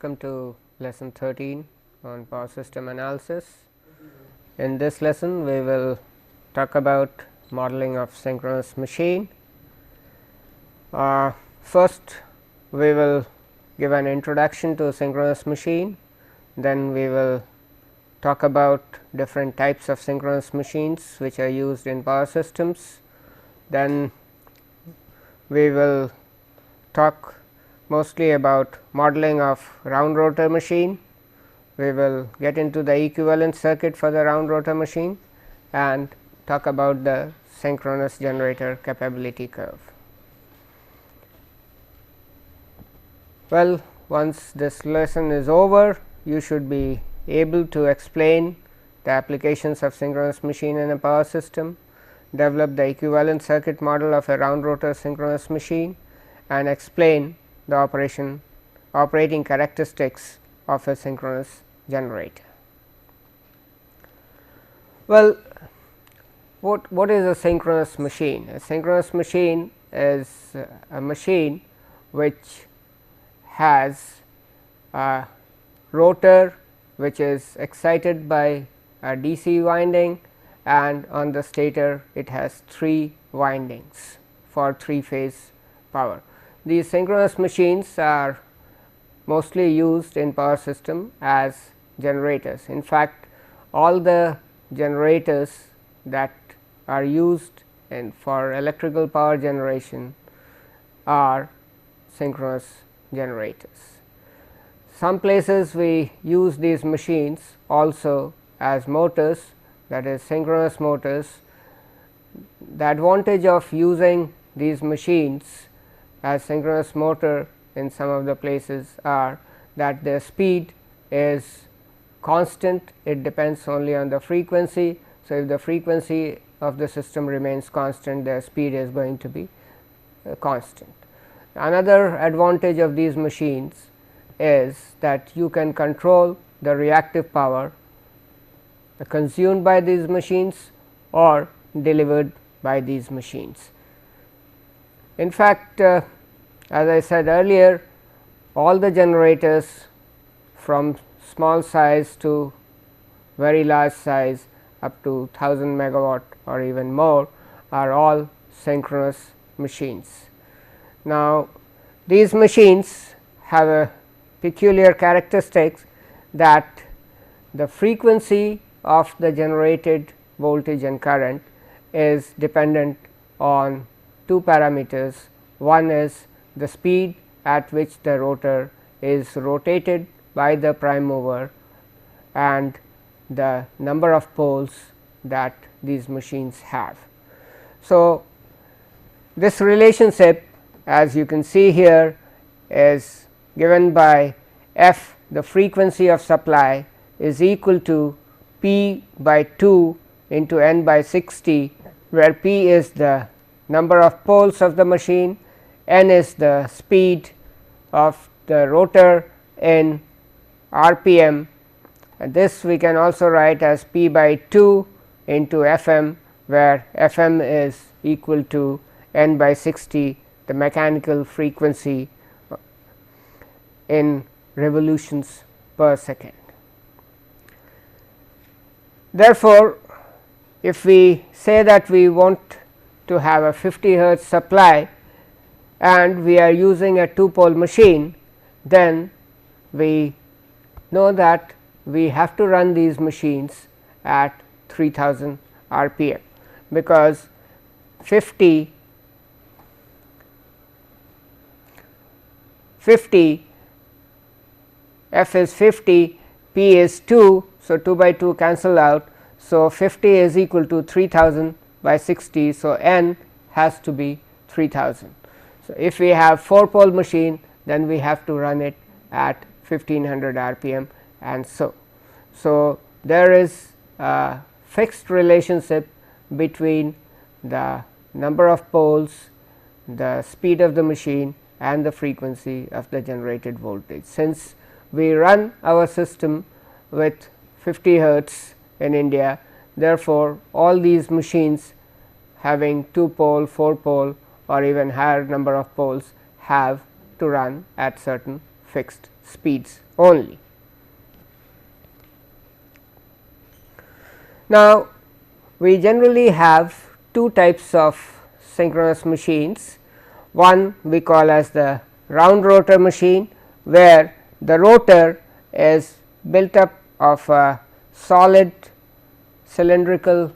Welcome to lesson 13 on power system analysis. In this lesson, we will talk about modeling of synchronous machine. First, we will give an introduction to synchronous machine, then we will talk about different types of synchronous machines which are used in power systems. Then we will talk mostly about modeling of round rotor machine. We will get into the equivalent circuit for the round rotor machine and talk about the synchronous generator capability curve. Well, once this lesson is over, you should be able to explain the applications of synchronous machine in a power system, develop the equivalent circuit model of a round rotor synchronous machine, and explain the operating characteristics of a synchronous generator. Well, what is a synchronous machine? A synchronous machine is a machine which has a rotor which is excited by a DC winding, and on the stator it has 3 windings for 3-phase power. These synchronous machines are mostly used in power system as generators. In fact, all the generators that are used for electrical power generation are synchronous generators. Some places we use these machines also as motors, that is synchronous motors. The advantage of using these machines as synchronous motor in some of the places are that their speed is constant, it depends only on the frequency. So, if the frequency of the system remains constant, their speed is going to be constant. Another advantage of these machines is that you can control the reactive power consumed by these machines or delivered by these machines. In fact, as I said earlier, all the generators from small size to very large size up to 1000 megawatt or even more are all synchronous machines. Now, these machines have a peculiar characteristics that the frequency of the generated voltage and current is dependent on 2 parameters. One is the speed at which the rotor is rotated by the prime mover and the number of poles that these machines have. So, this relationship, as you can see here, is given by f, the frequency of supply, is equal to p by 2 into n by 60, where p is the number of poles of the machine, n is the speed of the rotor in rpm, and this we can also write as p by 2 into fm, where fm is equal to n by 60, the mechanical frequency in revolutions per second. Therefore, if we say that we want to have a 50 hertz supply and we are using a 2-pole machine, then we know that we have to run these machines at 3000 rpm, because 50 f is 50, p is 2. So, 2 by 2 cancel out. So, 50 is equal to 3000 by 60. So, n has to be 3000. So, if we have 4-pole machine, then we have to run it at 1500 rpm and so. So, there is a fixed relationship between the number of poles, the speed of the machine, and the frequency of the generated voltage. Since we run our system with 50 hertz in India, therefore, all these machines having 2-pole, 4-pole or even higher number of poles have to run at certain fixed speeds only. Now, we generally have two types of synchronous machines. One we call as the round rotor machine, where the rotor is built up of a solid cylindrical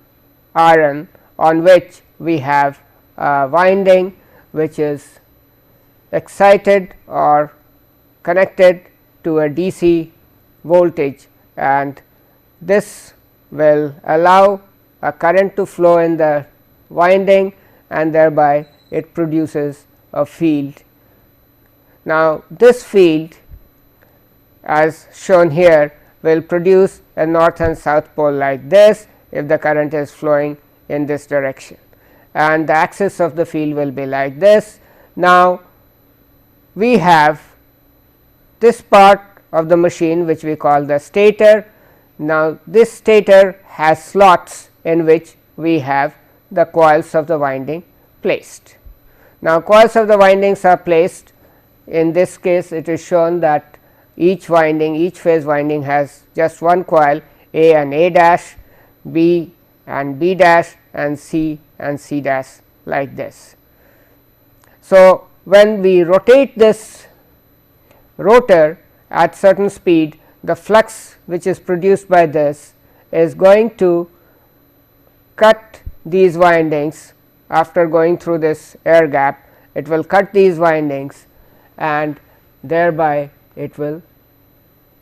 iron on which we have a winding which is excited or connected to a DC voltage, and this will allow a current to flow in the winding, and thereby it produces a field. Now, this field as shown here will produce a north and south pole like this if the current is flowing in this direction, and the axis of the field will be like this. Now, we have this part of the machine which we call the stator. Now, this stator has slots in which we have the coils of the winding placed. Now, coils of the windings are placed. In this case, it is shown that each winding, each phase winding has just one coil, A and A dash, B and B dash, and C and C dash, like this. So, when we rotate this rotor at certain speed, the flux which is produced by this is going to cut these windings after going through this air gap. It will cut these windings, and thereby it will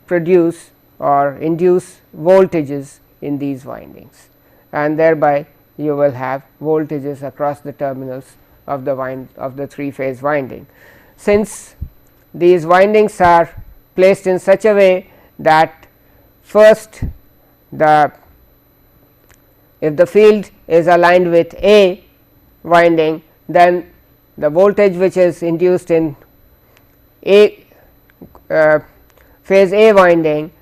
produce or induce voltages in these windings, and thereby you will have voltages across the terminals of the three phase winding. Since these windings are placed in such a way that first if the field is aligned with A winding, then the voltage which is induced in A phase A winding,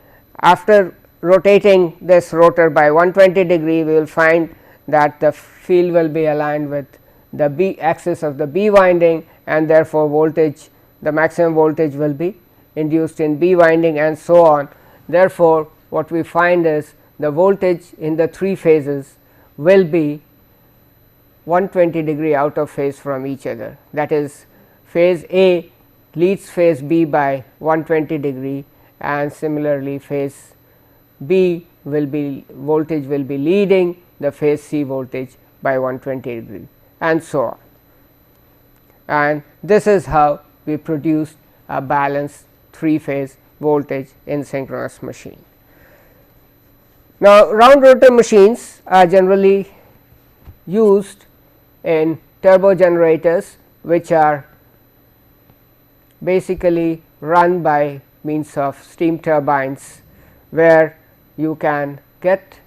after rotating this rotor by 120 degree, we will find that the field will be aligned with the B axis of the B winding, and therefore, voltage, the maximum voltage will be induced in B winding, and so on. Therefore, what we find is the voltage in the three phases will be 120 degree out of phase from each other. That is, phase A leads phase B by 120 degree, and similarly phase B will be voltage will be leading the phase C voltage by 120 degree, and so on. And this is how we produce a balanced three phase voltage in synchronous machine. Now, round rotor machines are generally used in turbo generators, which are basically run by means of steam turbines, where you can get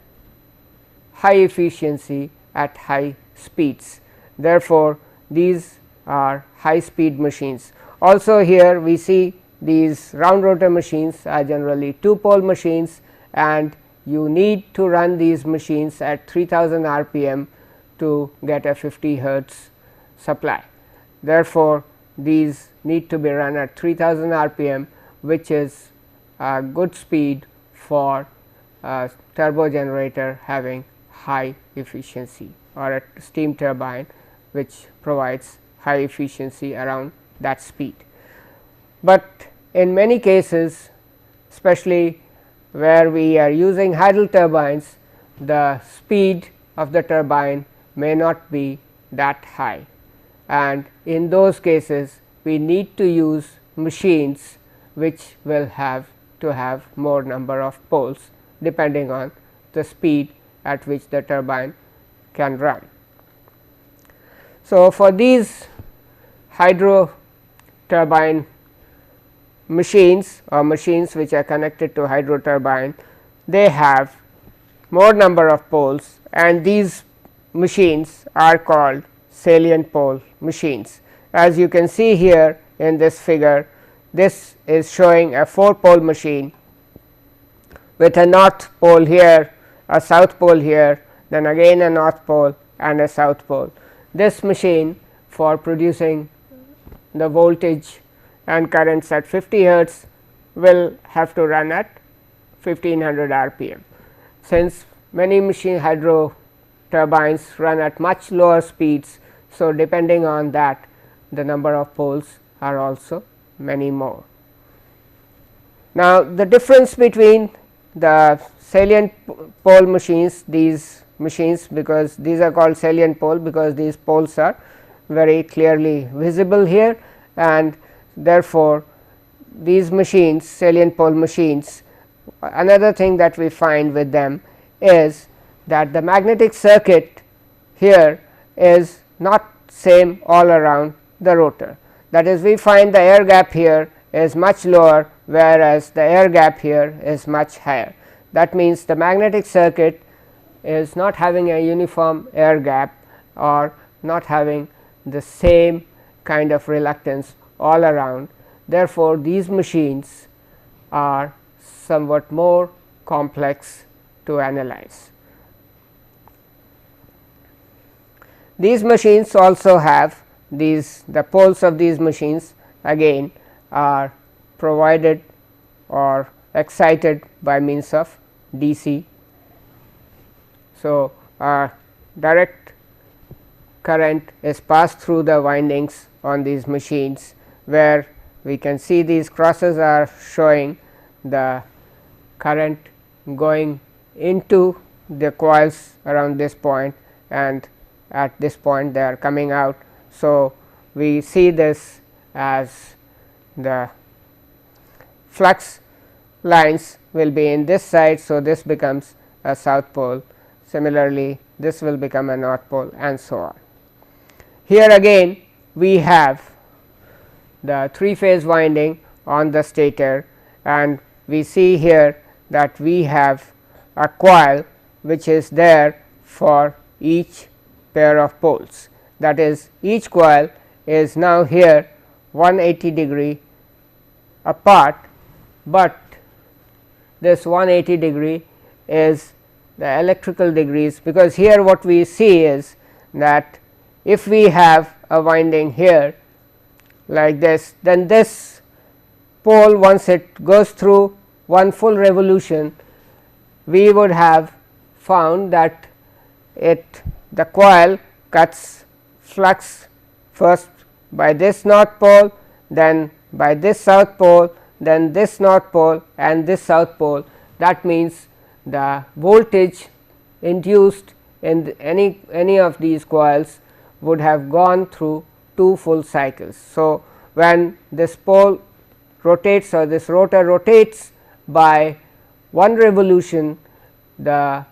high efficiency at high speeds. Therefore, these are high speed machines. Also, here we see these round rotor machines are generally two pole machines, and you need to run these machines at 3000 rpm to get a 50 hertz supply. Therefore, these need to be run at 3000 rpm, which is a good speed for a turbo generator having high efficiency, or a steam turbine which provides high efficiency around that speed. But in many cases, especially where we are using hydel turbines, the speed of the turbine may not be that high, and in those cases we need to use machines which will have to have more number of poles depending on the speed at which the turbine can run. So, for these hydro turbine machines, or machines which are connected to hydro turbine, they have more number of poles, and these machines are called salient pole machines. As you can see here in this figure, this is showing a 4 pole machine with a north pole here, a south pole here, then again a north pole and a south pole. This machine, for producing the voltage and currents at 50 hertz, will have to run at 1500 rpm. Since many machine hydro turbines run at much lower speeds, so depending on that the number of poles are also many more. Now, the difference between the salient pole machines, these machines, because these are called salient pole because these poles are very clearly visible here, and therefore, these machines, salient pole machines, another thing that we find with them is that the magnetic circuit here is not same all around the rotor. That is, we find the air gap here is much lower, whereas the air gap here is much higher. That means, the magnetic circuit is not having a uniform air gap or not having the same kind of reluctance all around. Therefore, these machines are somewhat more complex to analyze. These machines also have the poles of these machines again are provided or excited by means of DC. So, direct current is passed through the windings on these machines, where we can see these crosses are showing the current going into the coils around this point, and at this point they are coming out. So, we see this as the flux lines will be in this side. So, this becomes a south pole, similarly this will become a north pole, and so on. Here again we have the 3-phase winding on the stator, and we see here that we have a coil which is there for each pair of poles. That is, each coil is now here 180 degree apart, but this 180 degree is the electrical degrees, because here what we see is that if we have a winding here like this, then this pole, once it goes through one full revolution, we would have found that the coil cuts flux first by this north pole, then by this south pole, then this north pole and this south pole. That means, the voltage induced in any of these coils would have gone through 2 full cycles. So, when this pole rotates or this rotor rotates by 1 revolution, the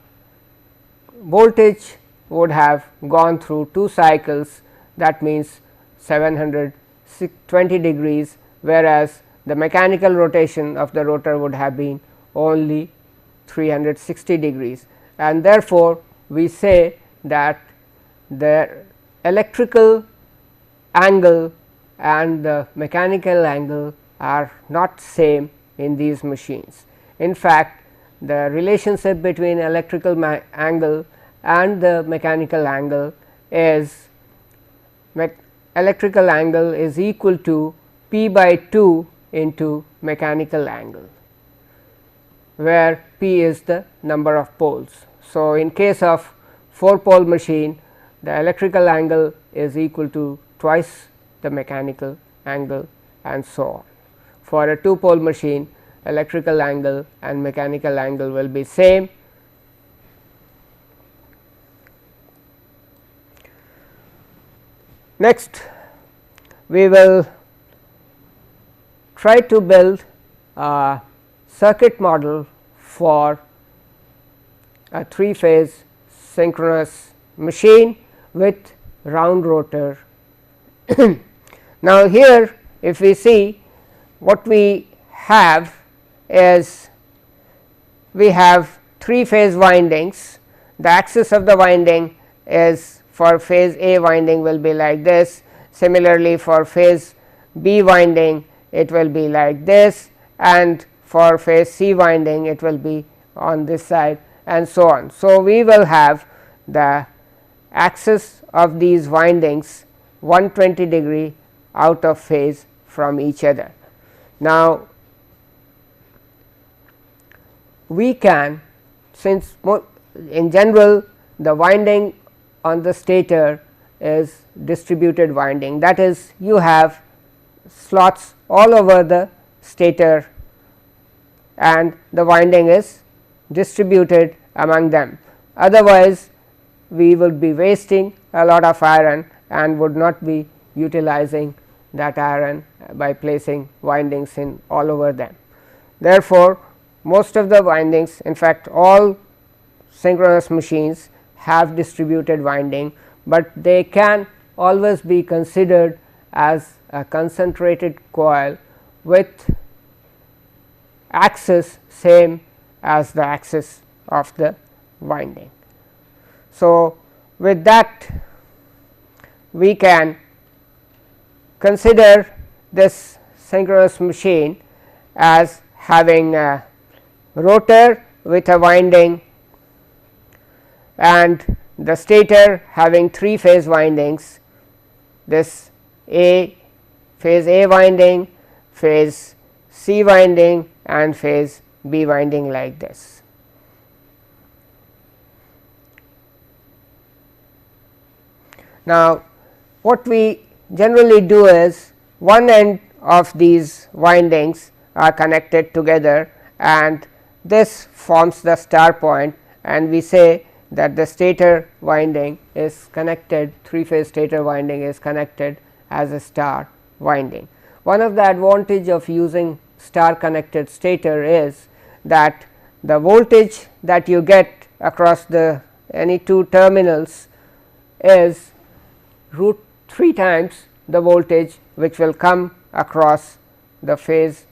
voltage would have gone through 2 cycles. That means, 720 degrees, whereas the mechanical rotation of the rotor would have been only 360 degrees, and therefore, we say that the electrical angle and the mechanical angle are not same in these machines. In fact, the relationship between electrical angle and the mechanical angle is electrical angle is equal to p by 2 into mechanical angle, where p is the number of poles. So, in case of 4 pole machine, the electrical angle is equal to twice the mechanical angle, and so on. For a 2 pole machine, electrical angle and mechanical angle will be same. Next, we will try to build a circuit model for a 3-phase synchronous machine with round rotor. Now, here if we see, what we have is we have 3-phase windings. The axis of the winding is for phase A winding will be like this. Similarly, for phase B winding it will be like this, and for phase C winding it will be on this side, and so on. So, we will have the axis of these windings 120 degree out of phase from each other. Now, we can, since in general the winding on the stator is distributed winding, that is, you have slots all over the stator and the winding is distributed among them. Otherwise, we will be wasting a lot of iron and would not be utilizing that iron by placing windings in all over them. Therefore, most of the windings, in fact all synchronous machines have distributed winding, but they can always be considered as a concentrated coil with axis same as the axis of the winding. So, with that we can consider this synchronous machine as having a rotor with a winding and the stator having 3 phase windings, this phase A winding, phase C winding and phase B winding like this. Now, what we generally do is one end of these windings are connected together and this forms the star point, and we say that the stator winding is connected, 3 phase stator winding is connected as a star winding. One of the advantage of using star connected stator is that the voltage that you get across the any two terminals is root 3 times the voltage which will come across the phase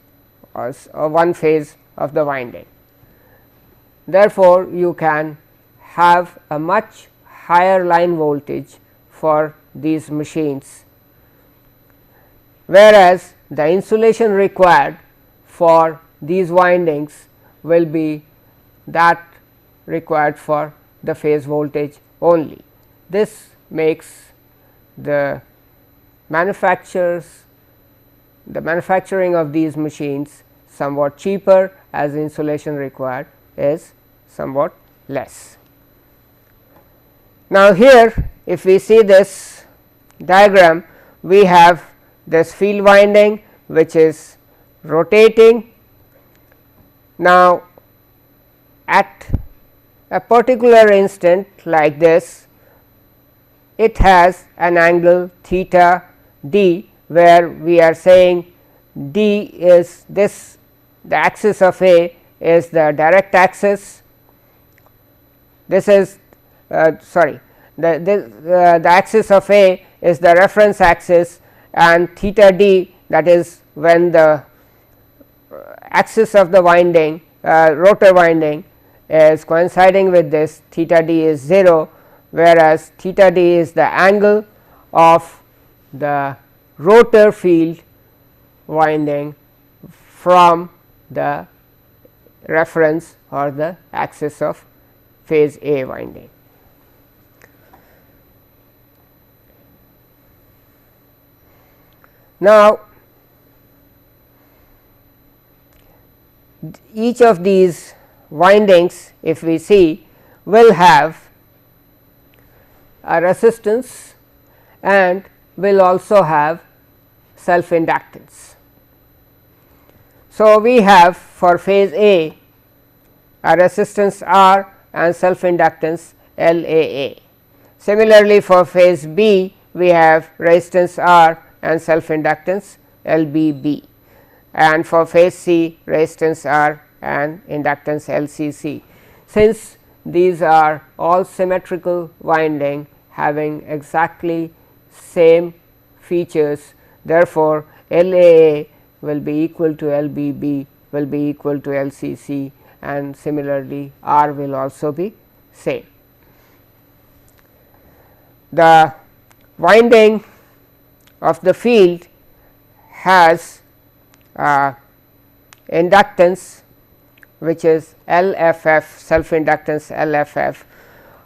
or one phase of the winding. Therefore, you can have a much higher line voltage for these machines, whereas the insulation required for these windings will be that required for the phase voltage only. This makes the manufacturing of these machines somewhat cheaper, as insulation required is somewhat less. Now, here if we see this diagram, we have this field winding which is rotating. Now, at a particular instant like this, it has an angle theta d, where we are saying d is this, the axis of A is the direct axis, this is the axis of A is the reference axis, and theta d, that is when the axis of the winding rotor winding is coinciding with this, theta d is 0, whereas theta d is the angle of the rotor field winding from the reference or the axis of phase A winding. Now, each of these windings, if we see, will have a resistance and will also have self inductance. So, we have for phase A resistance R and self inductance LAA. Similarly, for phase B we have resistance R and self inductance LBB, and for phase C resistance R and inductance LCC. Since these are all symmetrical winding having exactly same features, therefore, LAA will be equal to LBB will be equal to LCC, and similarly R will also be same. The winding of the field has inductance which is LFF, self inductance LFF.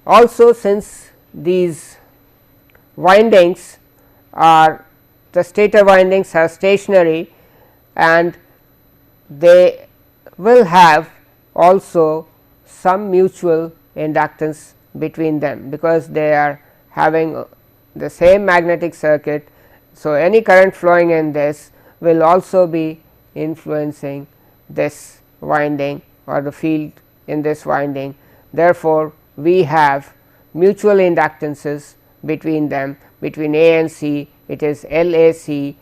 Also, since these windings are, the stator windings are stationary and they will have also some mutual inductance between them, because they are having the same magnetic circuit. So, any current flowing in this will also be influencing this winding or the field in this winding. Therefore, we have mutual inductances between them, between A and C it is LAC,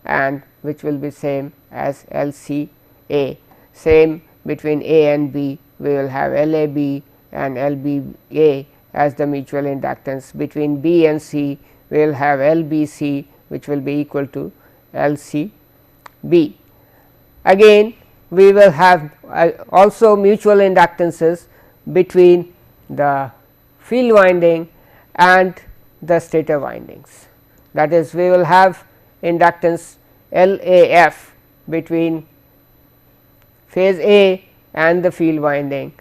and which will be same as LCA. Same between A and B, we will have LAB and LBA as the mutual inductance. Between B and C, we will have LBC, which will be equal to LCB. Again, we will have also mutual inductances between the field winding and the stator windings. That is, we will have inductance LAF between phase A and the field winding.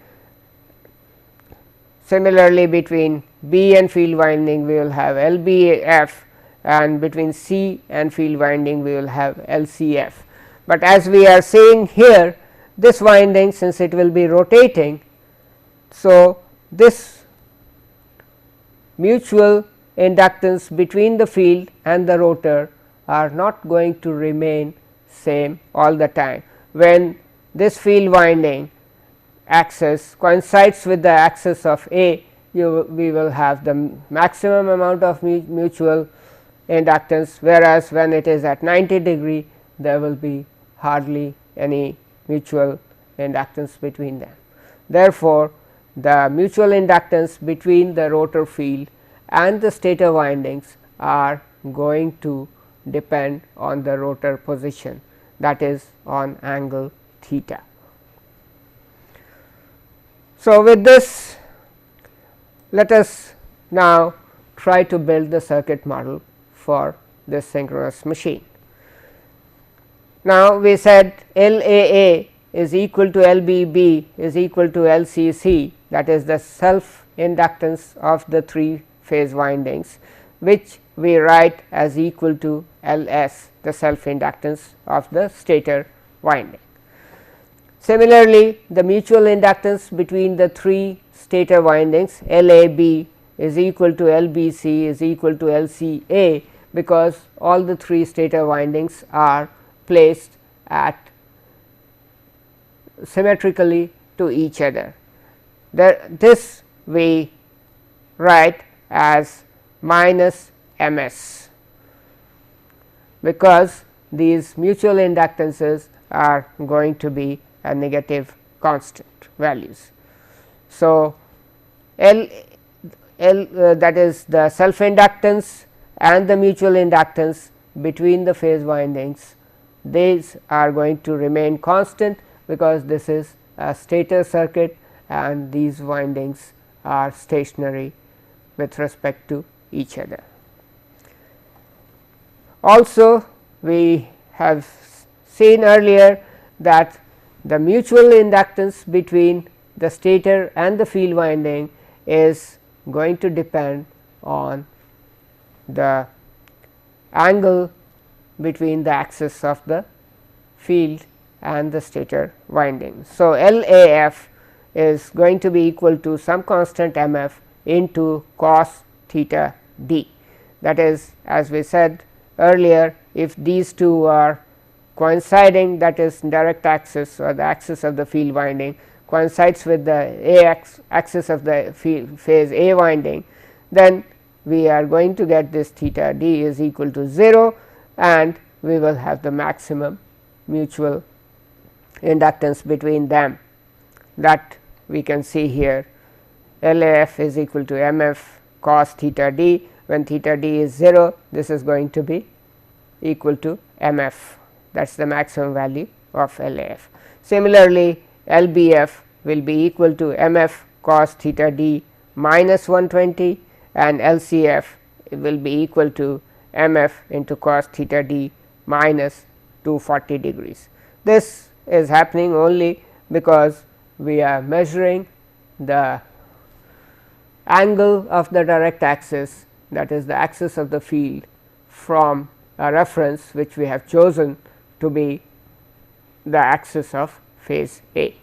Similarly, between B and field winding we will have LBF, and between C and field winding we will have LCF. But as we are saying here, this winding, since it will be rotating, so this mutual inductance between the field and the rotor are not going to remain same all the time. When this field winding axis coincides with the axis of A, we will have the maximum amount of mutual inductance, whereas when it is at 90 degree there will be hardly any mutual inductance between them. Therefore, the mutual inductance between the rotor field and the stator windings are going to depend on the rotor position, that is on angle theta. So, with this, let us now try to build the circuit model for this synchronous machine. Now, we said LAA is equal to LBB is equal to LCC, that is the self inductance of the 3 phase windings, which we write as equal to LS, the self inductance of the stator winding. Similarly, the mutual inductance between the 3 stator windings LAB is equal to LBC is equal to LCA, because all the 3 stator windings are placed at symmetrically to each other. This we write as minus MS, because these mutual inductances are going to be a negative constant values. So, that is the self inductance and the mutual inductance between the phase windings, these are going to remain constant, because this is a stator circuit and these windings are stationary with respect to each other. Also, we have seen earlier that the mutual inductance between the stator and the field winding is going to depend on the angle between the axis of the field and the stator winding. So, LAF is going to be equal to some constant MF into cos theta d. That is, as we said earlier, if these two are coinciding, that is direct axis or the axis of the field winding coincides with the axis of the phase A winding, then we are going to get this theta d is equal to 0, and we will have the maximum mutual inductance between them, that we can see here. LAF is equal to MF cos theta d. When theta d is 0, this is going to be equal to MF, that is the maximum value of LAF. Similarly, LBF will be equal to MF cos theta d minus 120, and LCF will be equal to MF into cos theta d minus 240 degrees. This is happening only because we are measuring the angle of the direct axis, that is the axis of the field, from a reference which we have chosen to be the axis of phase A.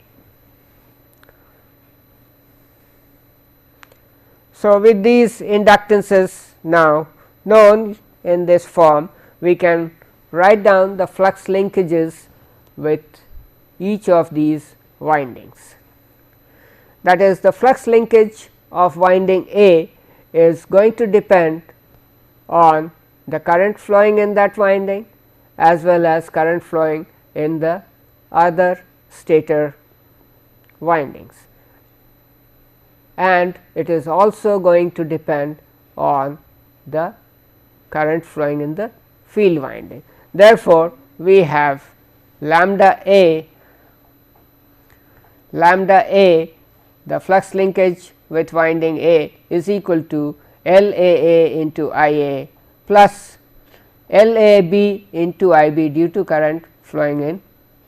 So, with these inductances now known in this form, we can write down the flux linkages with each of these windings. That is, the flux linkage of winding A is going to depend on the current flowing in that winding as well as current flowing in the other stator windings, and it is also going to depend on the current flowing in the field winding. Therefore, we have lambda A, the flux linkage with winding A is equal to L A A into I A plus L A B into I B due to current flowing in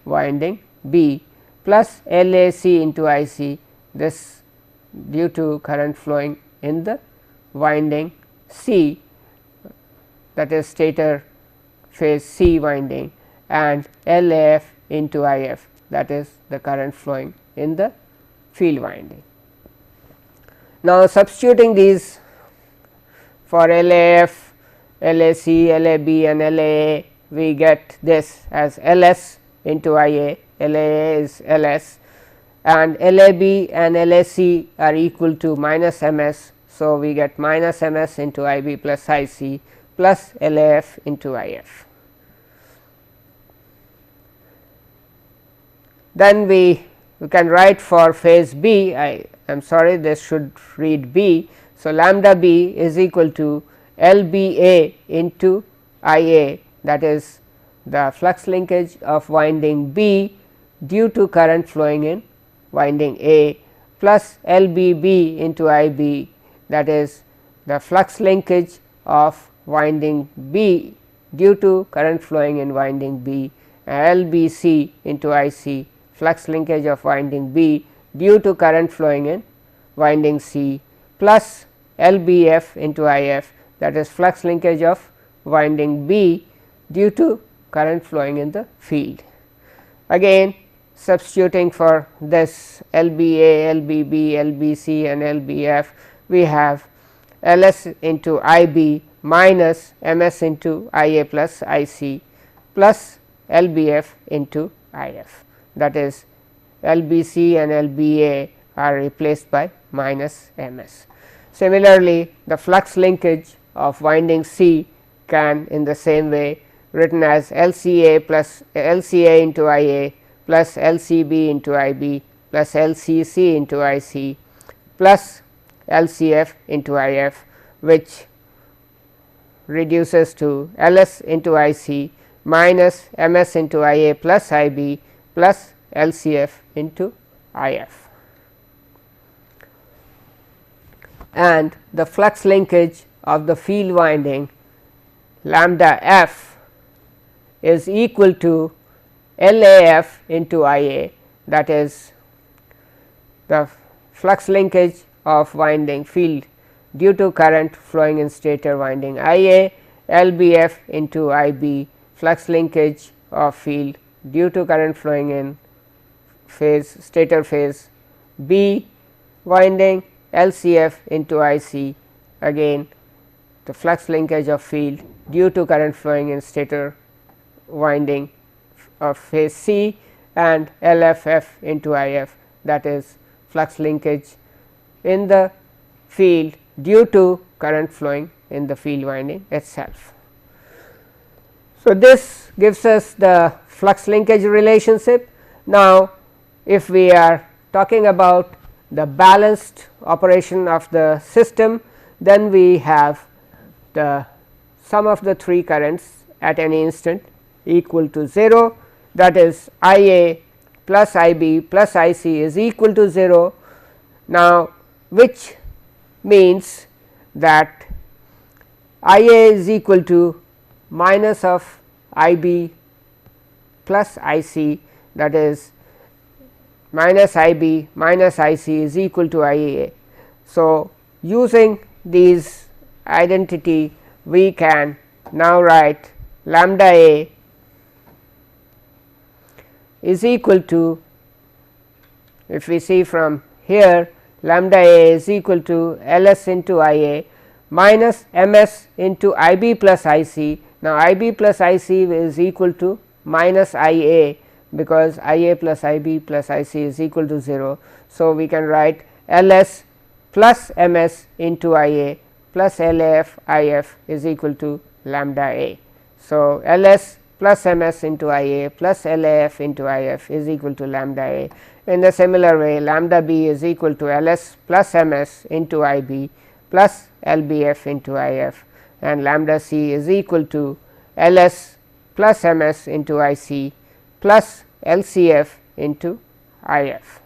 winding B plus L A C into I C, this due to current flowing in the winding C, that is stator phase C winding, and L A F into I F, that is the current flowing in the field winding. Now, substituting these for L A F, L A C, L A B and L A A, we get this as L S into I A, L A A is L S, and L A B and L A C are equal to minus M S. So, we get minus M S into I B plus I C plus L A F into I F. Then we can write for phase B, I am sorry, this should read B. So, lambda B is equal to L B A into I A, that is the flux linkage of winding B due to current flowing in winding A, plus L B B into I B, that is the flux linkage of winding B due to current flowing in winding B, L B C into I C, flux linkage of winding B due to current flowing in winding C, plus L B F into I F, that is flux linkage of winding B due to current flowing in the field. Again, substituting for this L B A, L B B, L B C and L B F, we have L S into I B minus M S into I A plus I C plus L B F into I F, that is L B C and L B A are replaced by minus M S. Similarly, the flux linkage of winding C can in the same way written as L C A plus L C A into I A plus L C B into I B plus L C C into I C plus L C F into I F, which reduces to L S into I C minus M S into I A plus I B plus L C F into I F. And the flux linkage of the field winding lambda F is equal to L A F into I A, that is the flux linkage of winding field due to current flowing in stator winding I A, L B F into I B, flux linkage of field due to current flowing in phase stator phase B winding, L C F into I C, again the flux linkage of field due to current flowing in stator winding of phase C, and L F F into I F, that is flux linkage in the field due to current flowing in the field winding itself. So, this gives us the flux linkage relationship. Now, if we are talking about the balanced operation of the system, then we have the sum of the three currents at any instant equal to 0, that is I A plus I B plus I C is equal to 0. Now, which means that I A is equal to minus of I B plus I C, that is minus I B minus I C is equal to I A. So, using these identity, we can now write lambda A is equal to, if we see from here, lambda A is equal to L s into I A minus M s into I b plus I c. Now, I b plus I c is equal to minus I a, because I a plus I b plus I c is equal to 0. So, we can write L s plus M s into I a plus L a f I f is equal to lambda A. So, L s plus M s into I a plus L a f into I f is equal to lambda A. In the similar way, lambda B is equal to L s plus M s into I b plus L b f into I f, and lambda C is equal to L s plus M s into I c plus L c f into I f.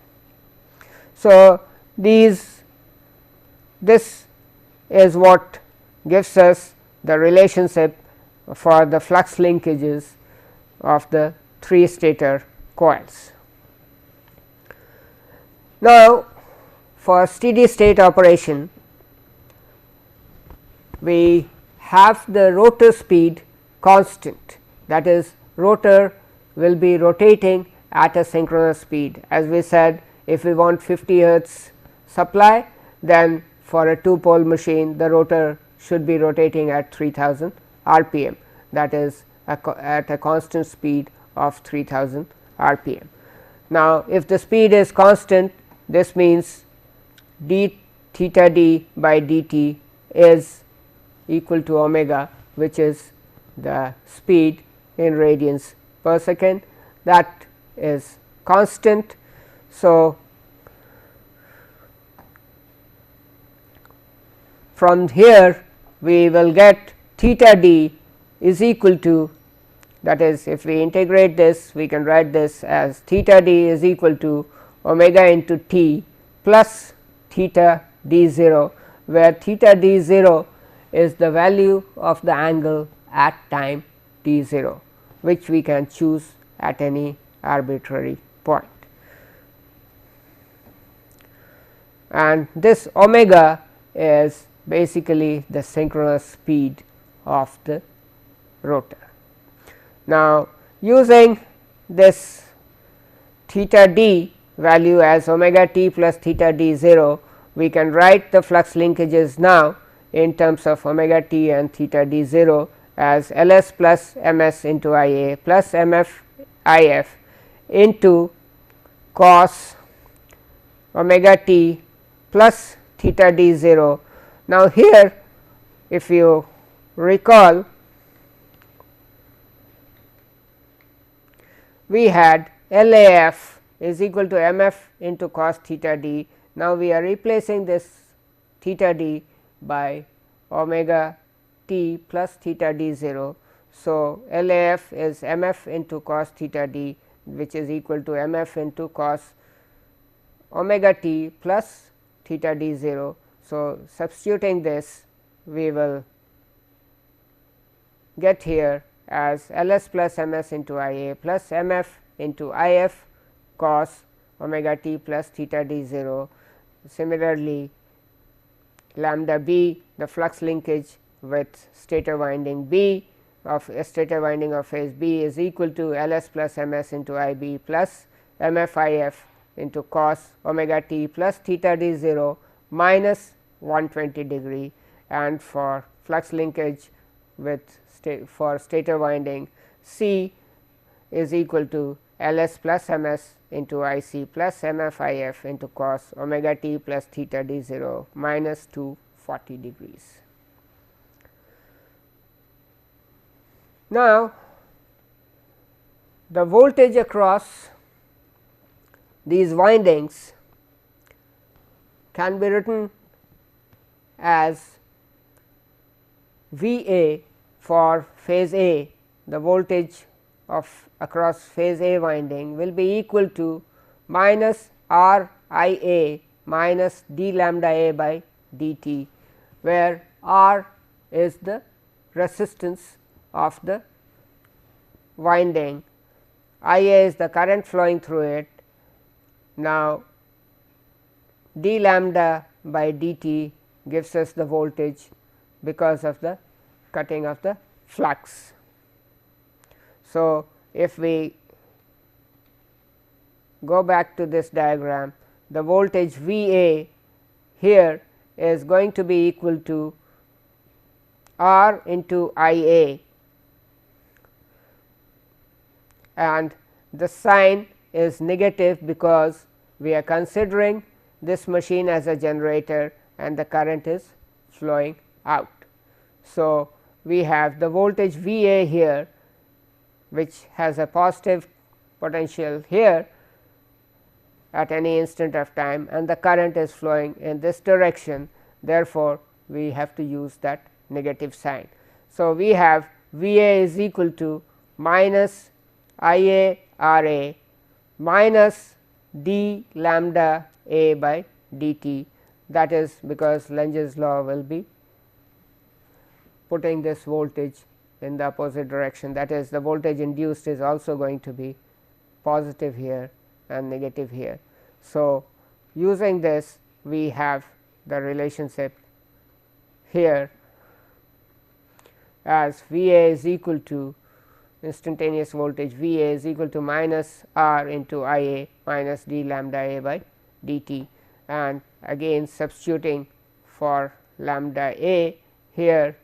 So, this is what gives us the relationship for the flux linkages of the 3 stator coils. Now, for steady state operation, we have the rotor speed constant, that is, rotor will be rotating at a synchronous speed. As we said, if we want 50 hertz supply, then for a 2 pole machine the rotor should be rotating at 3000 rpm, that is at a constant speed of 3000 rpm. Now, if the speed is constant, this means d theta d by dt is equal to omega, which is the speed in radians per second, that is constant. So, from here we will get theta d is equal to, that is, if we integrate this, we can write this as theta d is equal to omega into t plus theta d 0, where theta d 0 is the value of the angle at time t 0, which we can choose at any arbitrary point. And this omega is basically the synchronous speed of the rotor. Now, using this theta d value as omega t plus theta d 0, we can write the flux linkages now in terms of omega t and theta d 0 as L s plus M s into I a plus M f I f into cos omega t plus theta d 0. Now, here if you recall, we had L a f is equal to M f into cos theta d. Now, we are replacing this theta d by omega t plus theta d 0. So, L a f is M f into cos theta d, which is equal to M f into cos omega t plus theta d 0. So, substituting this, we will get here as L s plus M s into I a plus M f into I f cos omega t plus theta d 0. Similarly, lambda b, the flux linkage with stator winding B of a stator winding of phase B, is equal to L s plus M s into I b plus M f I f into cos omega t plus theta d 0 minus 120 degree, and for flux linkage with for stator winding C is equal to L s plus M s into I c plus M f I f into cos omega t plus theta d 0 minus 240 degrees. Now, the voltage across these windings can be written as V a for phase A. The voltage of across phase A winding will be equal to minus R I a minus d lambda A by dt, where R is the resistance of the winding, I a is the current flowing through it. Now, d lambda by dt gives us the voltage because of the cutting of the flux. So, if we go back to this diagram, the voltage V a here is going to be equal to R into I A, and the sign is negative because we are considering this machine as a generator and the current is flowing out. So, we have the voltage V A here, which has a positive potential here at any instant of time, and the current is flowing in this direction. Therefore, we have to use that negative sign. So, we have V A is equal to minus I A R A minus d lambda A by dt, that is because Lenge's law will be putting this voltage in the opposite direction, that is the voltage induced is also going to be positive here and negative here. So, using this we have the relationship here as V A is equal to instantaneous voltage V A is equal to minus R into I A minus d lambda A by dt, and again substituting for lambda A here,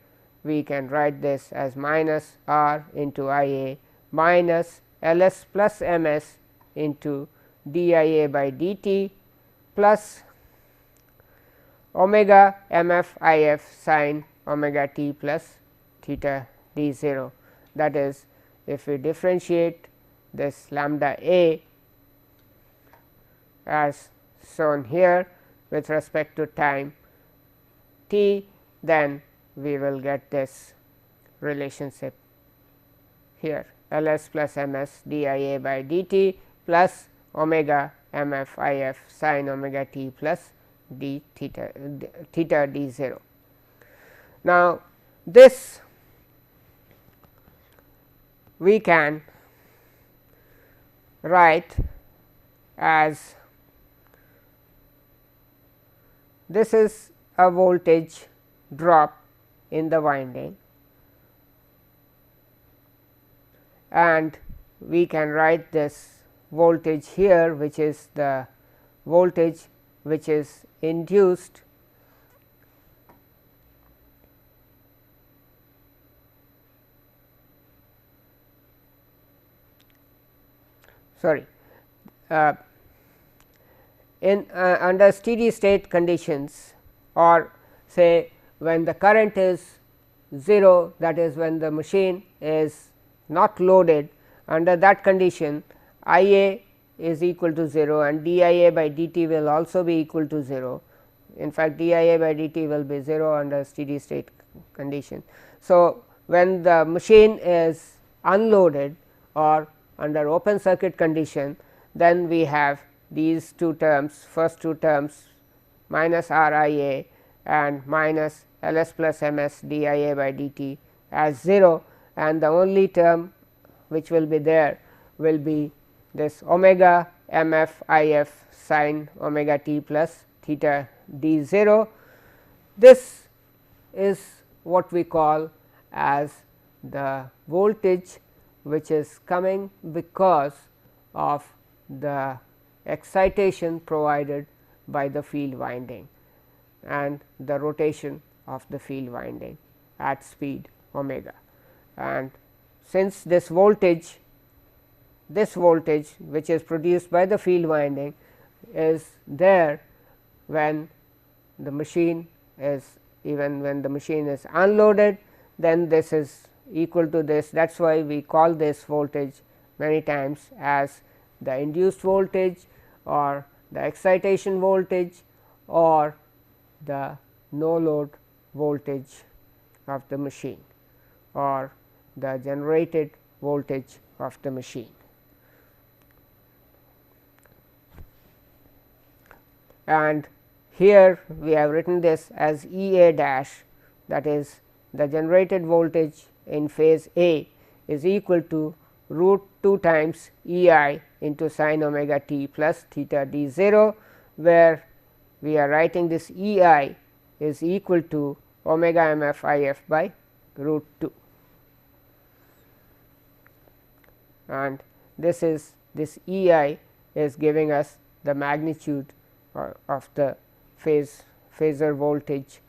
we can write this as minus R into I A minus L s plus M s into d I A by dt plus omega m f I f sin omega t plus theta d 0. That is, if we differentiate this lambda A as shown here with respect to time t, then we will get this relationship here L s plus M s d I A by dt plus omega m f I f sin omega t plus d theta d 0. Now, this we can write as this is a voltage drop in the winding, and we can write this voltage here, which is the voltage which is induced in under steady state conditions, or say when the current is 0, that is when the machine is not loaded, under that condition I A is equal to 0 and d I A by dt will also be equal to 0. In fact, d I A by dt will be 0 under steady state condition. So, when the machine is unloaded or under open circuit condition, then we have these two terms, first two terms minus R I A and minus L s plus M s d I A by dt as 0, and the only term which will be there will be this omega m f I f sin omega t plus theta d 0. This is what we call as the voltage which is coming because of the excitation provided by the field winding and the rotation of the field winding at speed omega. And since this voltage which is produced by the field winding is there when the machine is, even when the machine is unloaded, then this is equal to this. That is why we call this voltage many times as the induced voltage or the excitation voltage or the no load voltage of the machine or the generated voltage of the machine. And here we have written this as E A dash, that is the generated voltage in phase A is equal to root 2 times E I into sin omega t plus theta d 0, where we are writing this E I is equal to omega m f I f by root 2, and this is this E I is giving us the magnitude of the phase phasor voltage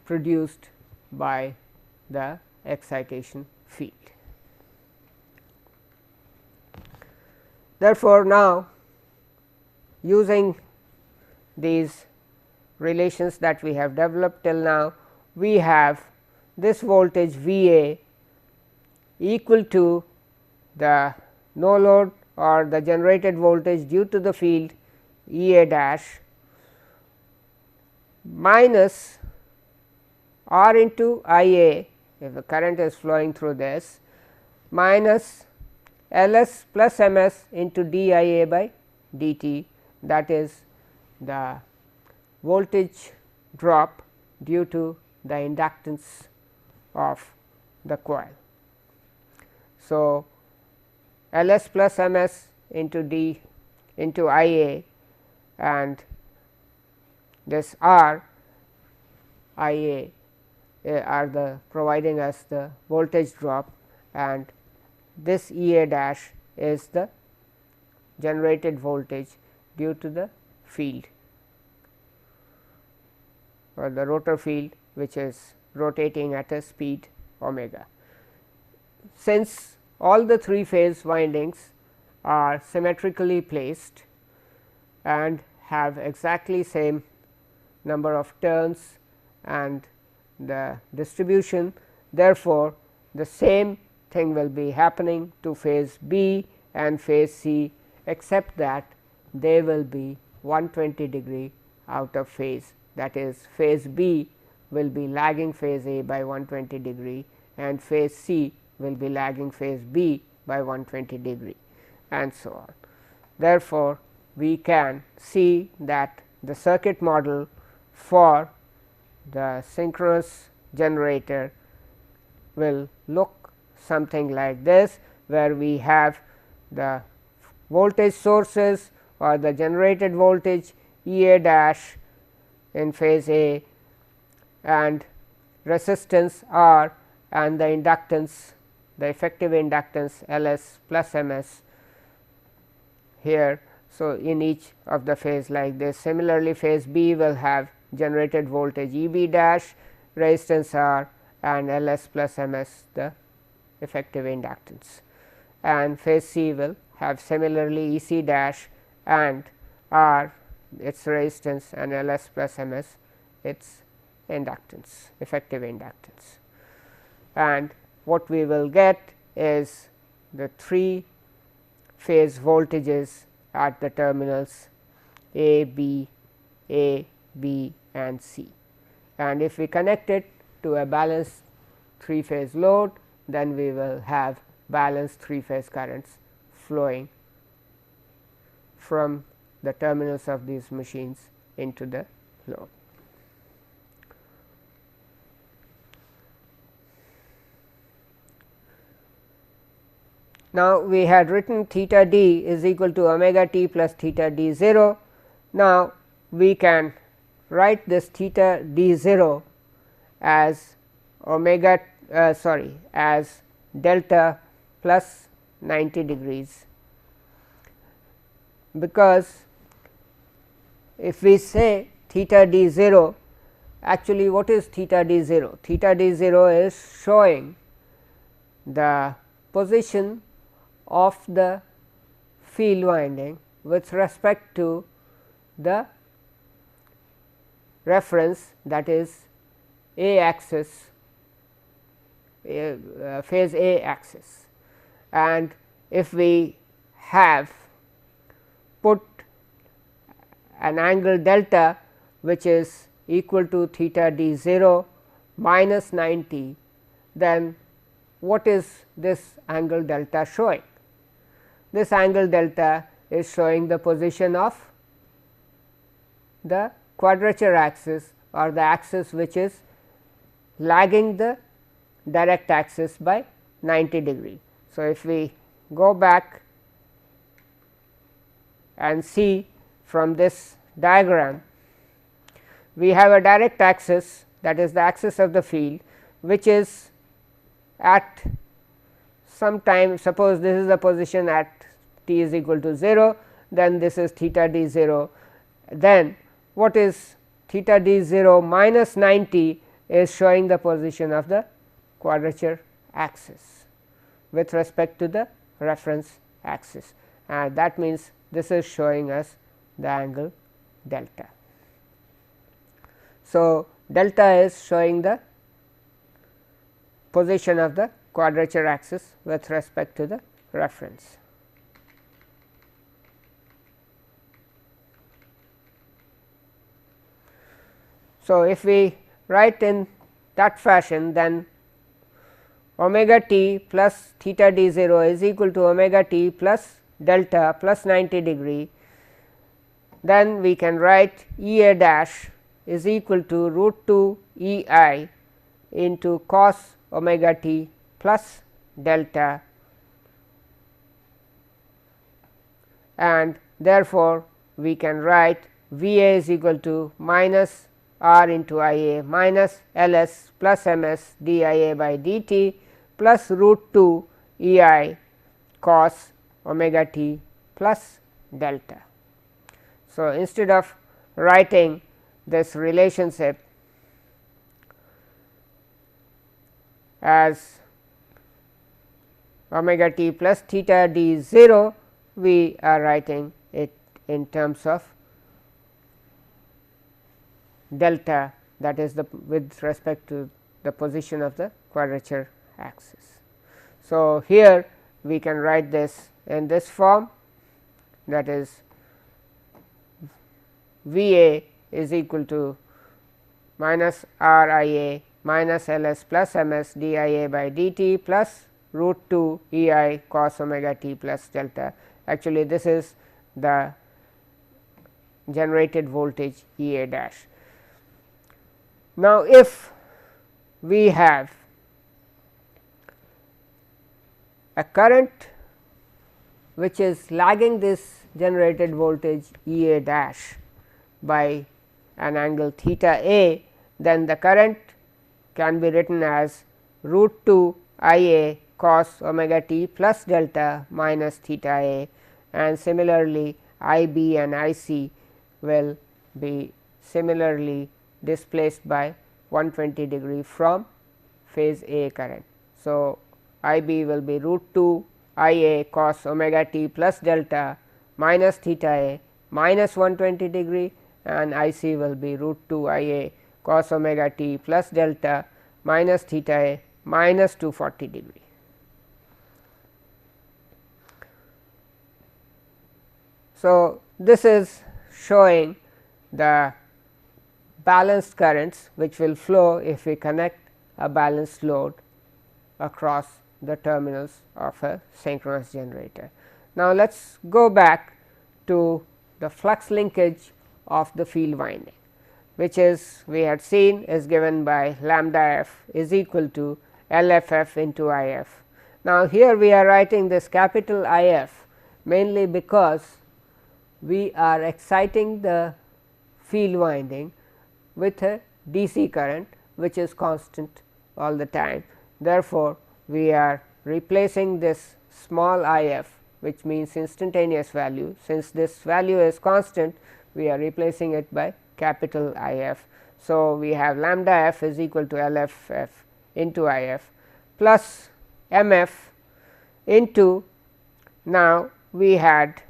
produced by the excitation field. Therefore, now using these relations that we have developed till now, we have this voltage V A equal to the no load or the generated voltage due to the field E A dash minus R into I A, if the current is flowing through this, minus L S plus M S into d I A by d t, that is the voltage drop due to the inductance of the coil. So, L S plus M S into d into I A and this R I A are the providing us the voltage drop, and this E A dash is the generated voltage due to the field or the rotor field, which is rotating at a speed omega. Since all the 3 phase windings are symmetrically placed and have exactly same number of turns and the distribution, therefore, the same thing will be happening to phase B and phase C, except that they will be 120 degree out of phase, that is phase B will be lagging phase A by 120 degree and phase C will be lagging phase B by 120 degree, and so on. Therefore, we can see that the circuit model for the synchronous generator will look something like this, where we have the voltage sources or the generated voltage E A dash in phase A and resistance R and the inductance, the effective inductance L S plus M S here. So, in each of the phase like this. Similarly, phase B will have generated voltage E B dash, resistance R and L S plus M S the effective inductance, and phase C will have similarly E C dash and R its resistance and L S plus M S its inductance, effective inductance. And what we will get is the 3 phase voltages at the terminals A, B and C. And if we connect it to a balanced 3 phase load, then we will have balanced 3 phase currents flowing from the terminals of these machines into the load. Now, we had written theta d is equal to omega t plus theta d 0. Now, we can write this theta d 0 as omega as delta plus 90 degrees, because if we say theta d 0, actually what is theta d 0? Theta d 0 is showing the position of the field winding with respect to the reference, that is A axis, phase A axis. And if we have put an angle delta which is equal to theta d 0 minus 90, then what is this angle delta showing? This angle delta is showing the position of the quadrature axis or the axis which is lagging the direct axis by 90 degree. So, if we go back and see from this diagram, we have a direct axis, that is the axis of the field, which is at some time, suppose this is the position at t is equal to 0, then this is theta d 0. Then what is theta d 0 minus 90 is showing the position of the quadrature axis with respect to the reference axis, and that means this is showing us the angle delta. So, delta is showing the position of the quadrature axis with respect to the reference. So, if we write in that fashion, then omega t plus theta d 0 is equal to omega t plus delta plus 90 degree, then we can write E a dash is equal to root 2 E I into cos omega t plus delta, and therefore, we can write V a is equal to minus r into I a minus L s plus m s d I a by d t plus root 2 E I cos omega t plus delta. So, instead of writing this relationship as omega t plus theta d 0, we are writing it in terms of delta, that is the with respect to the position of the quadrature axis. So, here we can write this in this form, that is V a is equal to minus r I a minus L s plus m s d I a by d t plus root 2 E I cos omega t plus delta. Actually, this is the generated voltage E a dash. Now, if we have a current which is lagging this generated voltage E a dash by an angle theta a, then the current can be written as root 2 I a cos omega t plus delta minus theta a, and similarly I b and I c will be similarly displaced by 120 degree from phase A current. So, I b will be root 2 I a cos omega t plus delta minus theta a minus 120 degree, and I c will be root 2 I a cos omega t plus delta minus theta a minus 240 degree. So, this is showing the balanced currents which will flow if we connect a balanced load across the terminals of a synchronous generator. Now, let us go back to the flux linkage of the field winding, which is we had seen is given by lambda f is equal to L f f into I f. Now, here we are writing this capital I f mainly because we are exciting the field winding with a DC current which is constant all the time. Therefore, we are replacing this small I f, which means instantaneous value. Since this value is constant, we are replacing it by capital I f. So, we have lambda f is equal to L f f into I f plus m f into, now we had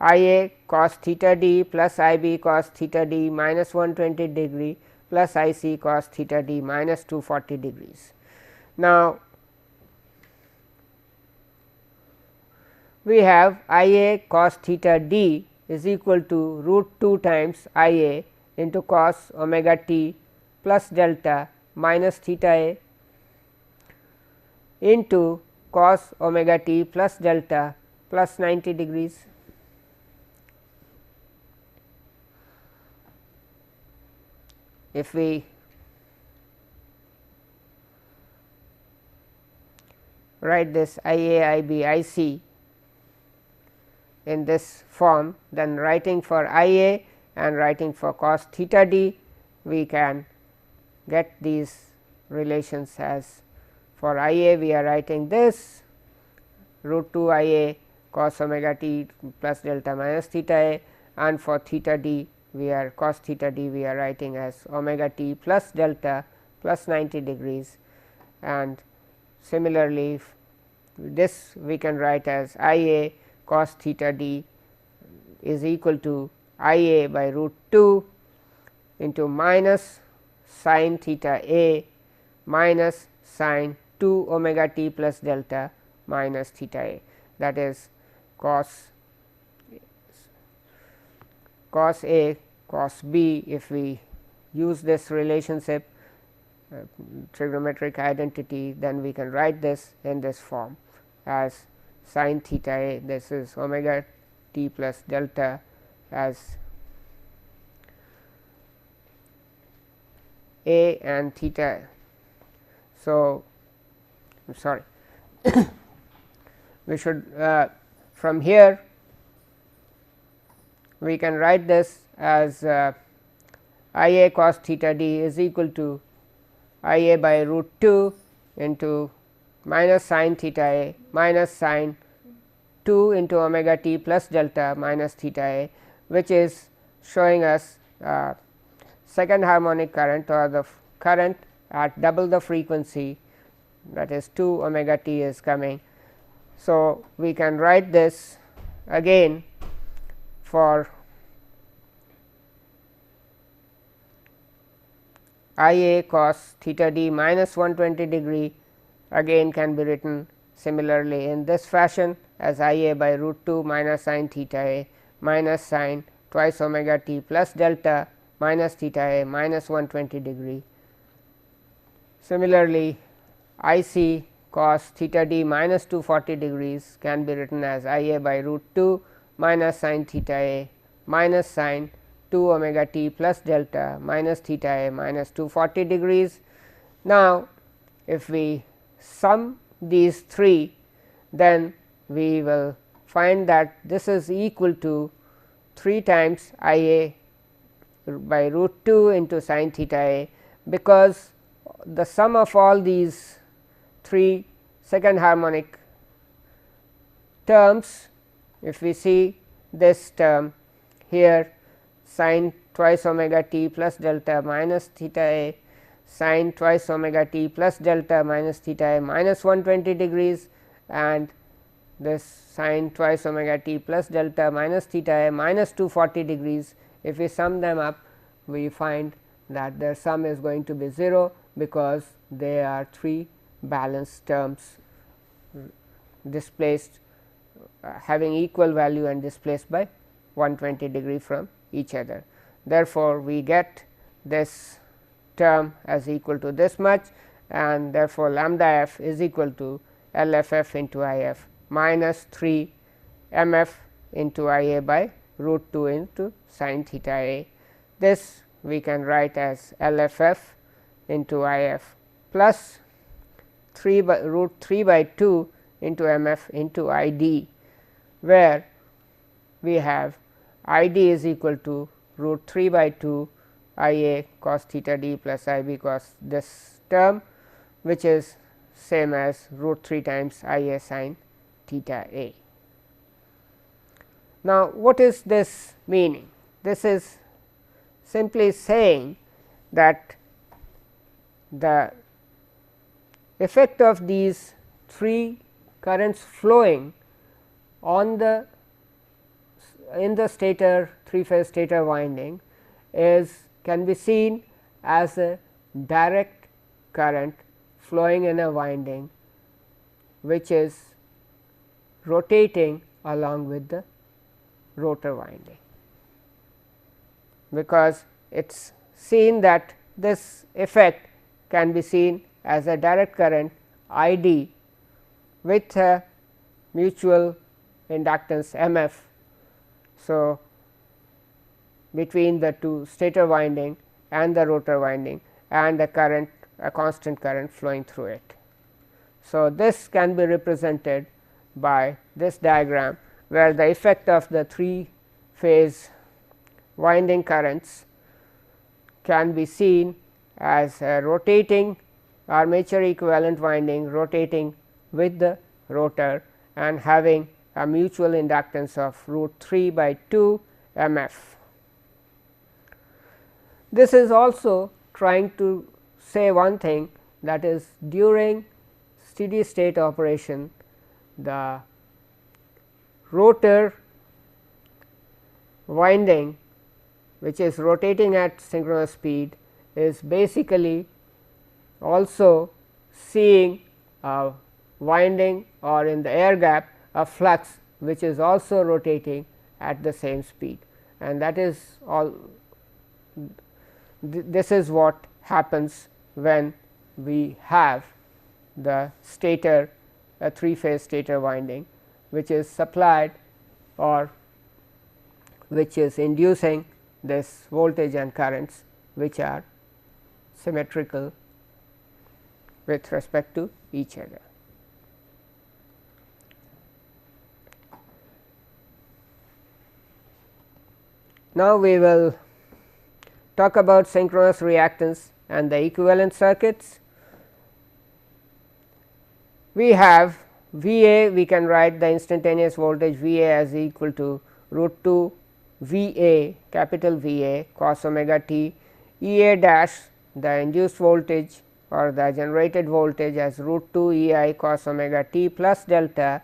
I a cos theta d plus I b cos theta d minus 120 degree plus I c cos theta d minus 240 degrees. Now, we have I a cos theta d is equal to root 2 times I a into cos omega t plus delta minus theta a into cos omega t plus delta plus 90 degrees. If we write this I a, I b, I c in this form, then writing for I a and writing for cos theta d, we can get these relations as for I a we are writing this root 2 I a cos omega t plus delta minus theta a, and for theta d we are cos theta d we are writing as omega t plus delta plus 90 degrees, and similarly this we can write as I a cos theta d is equal to I a by root 2 into minus sin theta a minus sin 2 omega t plus delta minus theta a, that is cos a cos b. If we use this relationship trigonometric identity, then we can write this in this form as sin theta a, this is omega t plus delta as a and theta. So, I am sorry we should from here we can write this as I a cos theta d is equal to I a by root 2 into minus sin theta a minus sin 2 into omega t plus delta minus theta a, which is showing us second harmonic current or the current at double the frequency, that is 2 omega t is coming. So, we can write this again for I a cos theta d minus 120 degree, again can be written similarly in this fashion as I a by root 2 minus sin theta a minus sin twice omega t plus delta minus theta a minus 120 degree. Similarly, I c cos theta d minus 240 degrees can be written as I a by root 2 minus sin theta a minus sin 2 omega t plus delta minus theta a minus 240 degrees. Now, if we sum these three, then we will find that this is equal to 3 times I a by root 2 into sin theta a, because the sum of all these 3 second harmonic terms, if we see this term here sin twice omega t plus delta minus theta a, sin twice omega t plus delta minus theta a minus 120 degrees, and this sin twice omega t plus delta minus theta a minus 240 degrees. If we sum them up, we find that their sum is going to be 0, because they are 3 balanced terms displaced having equal value and displaced by 120 degree from each other. Therefore, we get this term as equal to this much, and therefore, lambda f is equal to L f f into I f minus 3 m f into I a by root 2 into sin theta a. This we can write as L f f into I f plus 3 by root 3 by 2 into m f into I d, where we have I d is equal to root 3 by 2 I a cos theta d plus I b cos this term, which is same as root 3 times I a sin theta a. Now, what is this meaning? This is simply saying that the effect of these 3 currents flowing on the in the stator 3 phase stator winding is can be seen as a direct current flowing in a winding which is rotating along with the rotor winding, because it is seen that this effect can be seen as a direct current I d with a mutual inductance m f. So, between the two stator winding and the rotor winding, and a constant current flowing through it. So, this can be represented by this diagram, where the effect of the 3 phase winding currents can be seen as a rotating armature equivalent winding rotating with the rotor and having a mutual inductance of root 3 by 2 m f. This is also trying to say one thing, that is during steady state operation the rotor winding which is rotating at synchronous speed is basically also seeing a winding or in the air gap a flux which is also rotating at the same speed, and that is all. This is what happens when we have the stator, a 3-phase stator winding which is supplied or which is inducing this voltage and currents which are symmetrical with respect to each other. Now, we will talk about synchronous reactance and the equivalent circuits. We have V A, we can write the instantaneous voltage V A as equal to root 2 V A, capital V A cos omega t, E A dash the induced voltage or the generated voltage as root 2 E I cos omega t plus delta,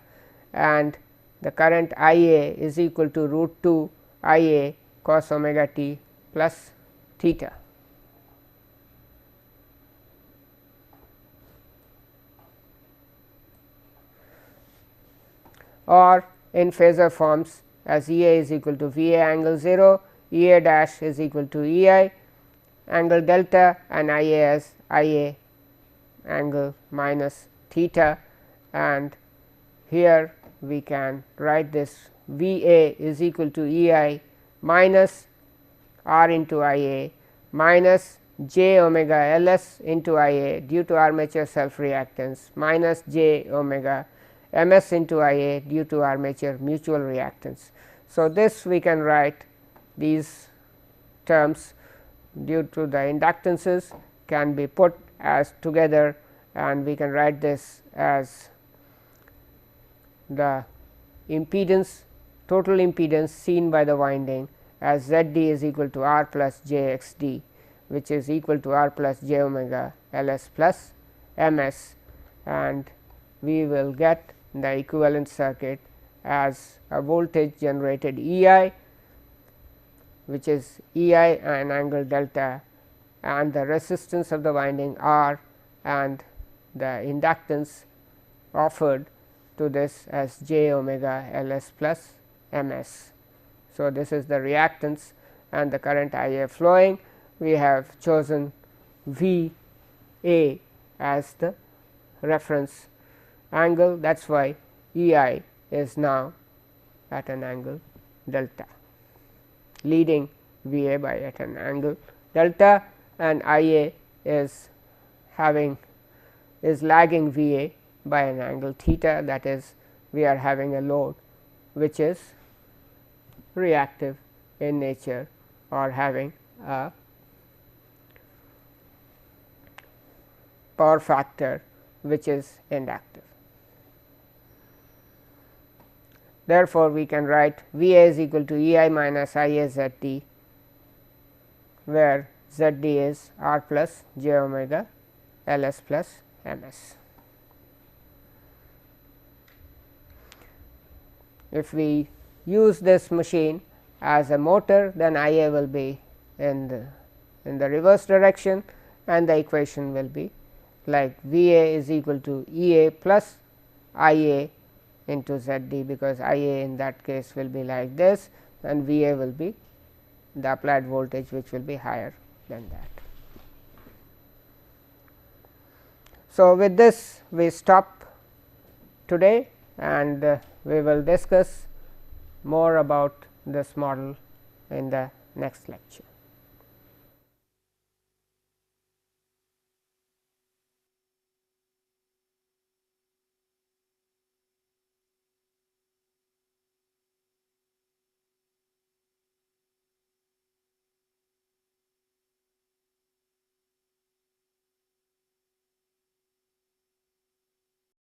and the current I A is equal to root 2 I A cos omega t plus theta. Or in phasor forms as E A is equal to V A angle 0, E A dash is equal to E I angle delta, and I A as I A angle minus theta, and here we can write this V A is equal to E I minus R into I A minus j omega L s into I A due to armature self reactance minus j omega M s into I A due to armature mutual reactance. So, this we can write these terms due to the inductances can be put as together, and we can write this as the impedance, total impedance seen by the winding as Z d is equal to R plus j x d, which is equal to R plus j omega L s plus M s, and we will get the equivalent circuit as a voltage generated E I, which is E I and angle delta, and the resistance of the winding R, and the inductance offered to this as j omega L s plus M s. So, this is the reactance and the current I A flowing. We have chosen V A as the reference angle, that is why E I is now at an angle delta, leading V A by at an angle delta, and I A is lagging V A by an angle theta, that is we are having a load which is reactive in nature or having a power factor which is inductive. Therefore, we can write V A is equal to E I minus I A Z D, where Z D is R plus j omega L s plus M s. If we use this machine as a motor, then I A will be in the reverse direction, and the equation will be like V A is equal to E A plus I A into Z D, because I A in that case will be like this, and V A will be the applied voltage which will be higher than that. So, with this we stop today, and we will discuss more about this model in the next lecture.